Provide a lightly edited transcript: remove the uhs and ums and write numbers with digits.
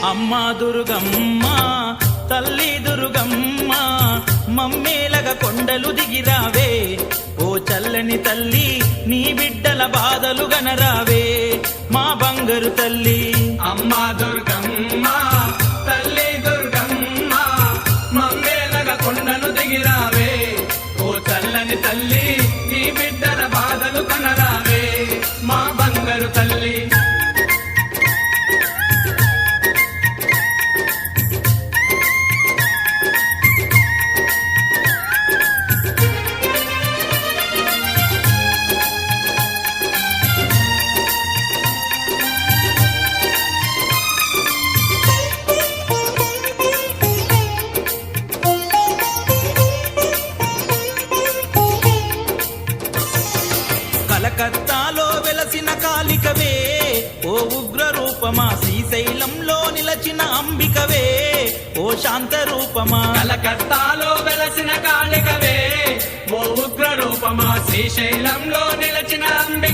అమ్మా దుర్గమ్మ తల్లి దుర్గమ్మ మమ్మేలగ కొండలు దిగిరావే ఓ చల్లని తల్లి నీ బిడ్డల బాధలు గనరావే మా బంగారు తల్లి అమ్మా దుర్గమ్మ తల్లి దుర్గమ్మ మమ్మేలగ కొండను దిగిరావే ఓ చల్లని తల్లి నీ బిడ్డల బాధలు కనరావే మా బంగారు తల్లి కలకత్తాలో వెలసిన కాళికవే ఓ ఉగ్ర రూపమా శ్రీశైలంలో నిలచిన అంబికవే ఓ శాంత రూపమా కలకత్తాలో వెలసిన కాళికవే ఓ ఉగ్ర రూపమా శ్రీశైలంలో నిలచిన అంబికవే